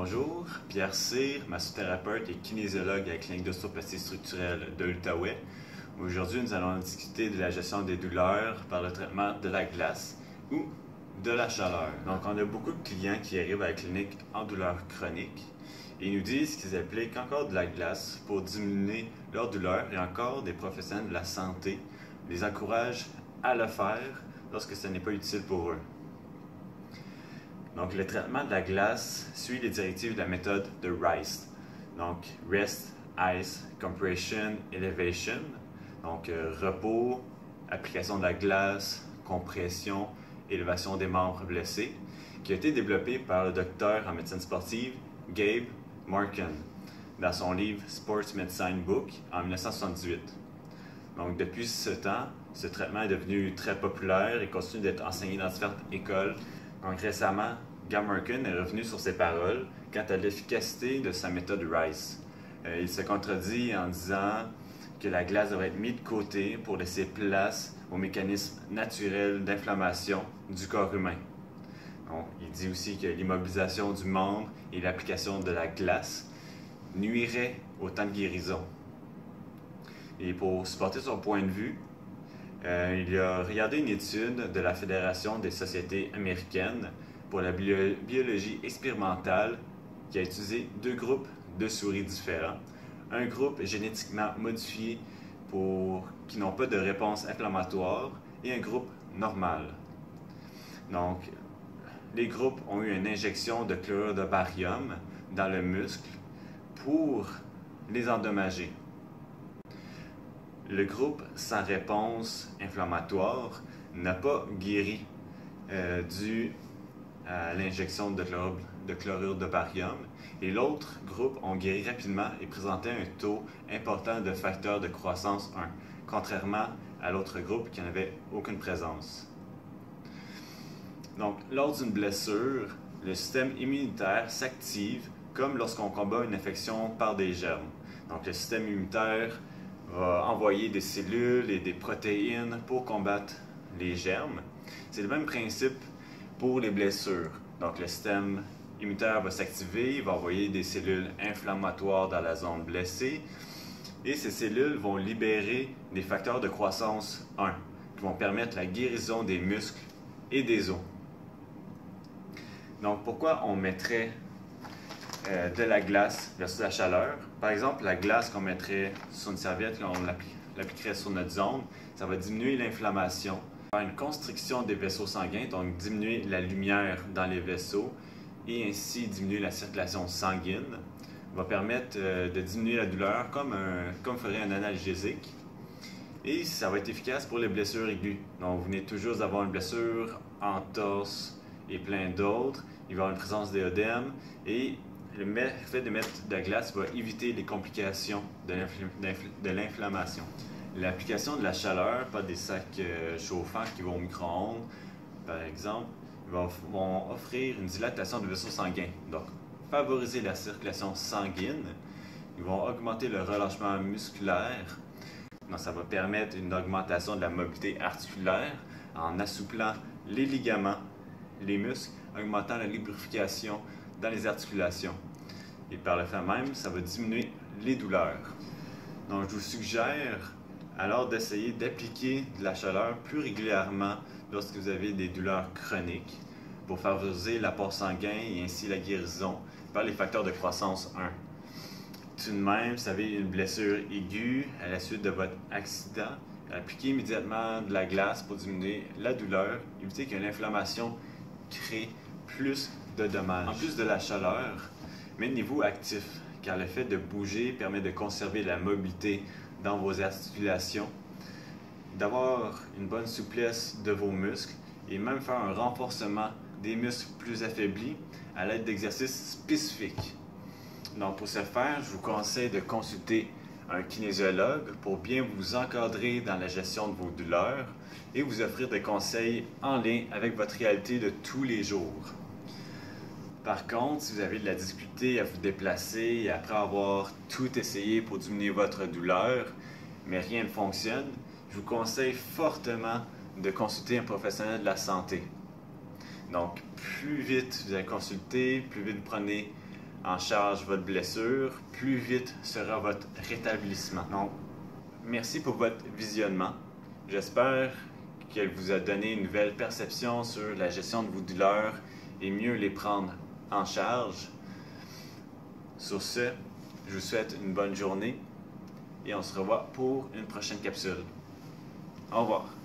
Bonjour, Pierre Cyr, massothérapeute et kinésiologue à la clinique d'ostéopathie structurelle de l'Outaouais. Aujourd'hui, nous allons discuter de la gestion des douleurs par le traitement de la glace ou de la chaleur. Donc, on a beaucoup de clients qui arrivent à la clinique en douleur chronique et ils nous disent qu'ils appliquent encore de la glace pour diminuer leur douleur et encore des professionnels de la santé les encouragent à le faire lorsque ce n'est pas utile pour eux. Donc, le traitement de la glace suit les directives de la méthode de RICE. Donc, Rest, Ice, Compression, Elevation. Donc, repos, application de la glace, compression, élévation des membres blessés, qui a été développé par le docteur en médecine sportive Gabe Markin dans son livre Sports Medicine Book en 1978. Donc, depuis ce temps, ce traitement est devenu très populaire et continue d'être enseigné dans différentes écoles. Donc récemment, Gabe Markin est revenu sur ses paroles quant à l'efficacité de sa méthode RICE. Il se contredit en disant que la glace devrait être mise de côté pour laisser place aux mécanismes naturels d'inflammation du corps humain. Donc, il dit aussi que l'immobilisation du membre et l'application de la glace nuiraient au temps de guérison. Et pour supporter son point de vue, il a regardé une étude de la Fédération des sociétés américaines pour la biologie expérimentale qui a utilisé deux groupes de souris différents. Un groupe génétiquement modifié qui n'ont pas de réponse inflammatoire et un groupe normal. Donc, les groupes ont eu une injection de chlorure de barium dans le muscle pour les endommager. Le groupe sans réponse inflammatoire n'a pas guéri dû à l'injection de chlorure de barium et l'autre groupe ont guéri rapidement et présentait un taux important de facteur de croissance 1, contrairement à l'autre groupe qui n'avait aucune présence. Donc, lors d'une blessure, le système immunitaire s'active comme lorsqu'on combat une infection par des germes. Donc, le système immunitaire va envoyer des cellules et des protéines pour combattre les germes. C'est le même principe pour les blessures. Donc, le système immunitaire va s'activer, il va envoyer des cellules inflammatoires dans la zone blessée et ces cellules vont libérer des facteurs de croissance 1 qui vont permettre la guérison des muscles et des os. Donc, pourquoi on mettrait de la glace versus la chaleur? Par exemple, la glace qu'on mettrait sur une serviette, on l'appliquerait sur notre zone, ça va diminuer l'inflammation, faire une constriction des vaisseaux sanguins, donc diminuer la lumière dans les vaisseaux et ainsi diminuer la circulation sanguine, va permettre de diminuer la douleur comme ferait un analgésique. Et ça va être efficace pour les blessures aiguës. Donc, vous venez toujours d'avoir une blessure en torse et plein d'autres, il va y avoir une présence d'éodème et le fait de mettre de la glace va éviter les complications de l'inflammation. L'application de la chaleur, pas des sacs chauffants qui vont au micro-ondes, par exemple, vont offrir une dilatation du vaisseau sanguin. Donc, favoriser la circulation sanguine. Ils vont augmenter le relâchement musculaire. Donc, ça va permettre une augmentation de la mobilité articulaire en assouplant les ligaments, les muscles, augmentant la lubrification dans les articulations. Et par le fait même, ça va diminuer les douleurs. Donc, je vous suggère alors d'essayer d'appliquer de la chaleur plus régulièrement lorsque vous avez des douleurs chroniques pour favoriser l'apport sanguin et ainsi la guérison par les facteurs de croissance 1. Tout de même, si vous avez une blessure aiguë à la suite de votre accident, appliquez immédiatement de la glace pour diminuer la douleur, éviter que l'inflammation crée plus de dommages. En plus de la chaleur, maintenez-vous actif, car le fait de bouger permet de conserver la mobilité dans vos articulations, d'avoir une bonne souplesse de vos muscles et même faire un renforcement des muscles plus affaiblis à l'aide d'exercices spécifiques. Donc pour ce faire, je vous conseille de consulter un kinésiologue pour bien vous encadrer dans la gestion de vos douleurs et vous offrir des conseils en lien avec votre réalité de tous les jours. Par contre, si vous avez de la difficulté à vous déplacer et après avoir tout essayé pour diminuer votre douleur, mais rien ne fonctionne, je vous conseille fortement de consulter un professionnel de la santé. Donc, plus vite vous allez consulter, plus vite vous prenez en charge votre blessure, plus vite sera votre rétablissement. Donc, merci pour votre visionnement. J'espère qu'elle vous a donné une nouvelle perception sur la gestion de vos douleurs et mieux les prendre en charge. Sur ce, je vous souhaite une bonne journée et on se revoit pour une prochaine capsule. Au revoir.